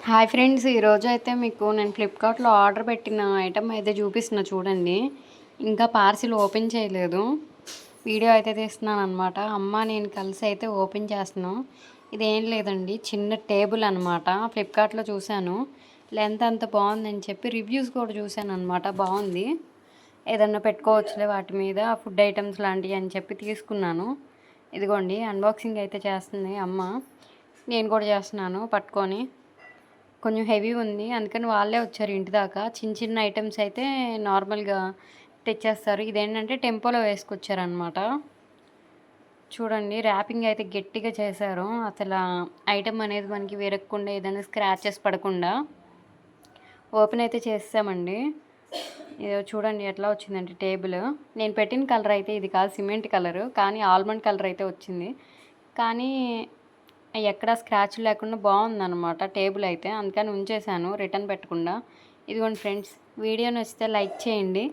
Hi friends, ఈరోజు అయితే మీకు నేను ఫ్లిప్కార్ట్లో ఆర్డర్ పెట్టిన ఐటమ్ అయితే చూపిస్తున్నా చూడండి. ఇంకా పార్సిల్ ఓపెన్ చేయలేదు. వీడియో అయితే తీస్తున్నాను అనమాట. అమ్మ నేను కలిసి అయితే ఓపెన్ చేస్తున్నాం. ఇదేం లేదండి, చిన్న టేబుల్ అనమాట. ఫ్లిప్కార్ట్లో చూశాను, లెంత్ అంత బాగుందని చెప్పి రివ్యూస్ కూడా చూశాను అనమాట. బాగుంది, ఏదన్నా పెట్టుకోవచ్చులే వాటి మీద, ఫుడ్ ఐటమ్స్ లాంటివి అని చెప్పి తీసుకున్నాను. ఇదిగోండి అన్బాక్సింగ్ అయితే చేస్తుంది అమ్మ, నేను కూడా చేస్తున్నాను పట్టుకొని. కొంచెం హెవీ ఉంది, అందుకని వాళ్ళే వచ్చారు ఇంటి దాకా. చిన్న చిన్న ఐటమ్స్ అయితే నార్మల్గా తెచ్చేస్తారు. ఇదేంటంటే టెంపోలో వేసుకొచ్చారనమాట. చూడండి ర్యాపింగ్ అయితే గట్టిగా చేశారు. అసలు ఐటమ్ అనేది మనకి విరగకుండా, ఏదైనా స్క్రాచెస్ పడకుండా ఓపెన్ అయితే చేసామండి. ఇదో చూడండి ఎట్లా వచ్చిందంటే టేబుల్. నేను పెట్టిన కలర్ అయితే ఇది కాదు, సిమెంట్ కలరు, కానీ ఆల్మండ్ కలర్ అయితే వచ్చింది. కానీ ఎక్కడ స్క్రాచ్ లేకుండా బాగుందన్నమాట టేబుల్ అయితే, అందుకని ఉంచేసాను రిటర్న్ పెట్టకుండా. ఇదిగోండి ఫ్రెండ్స్, వీడియో నచ్చితే లైక్ చేయండి.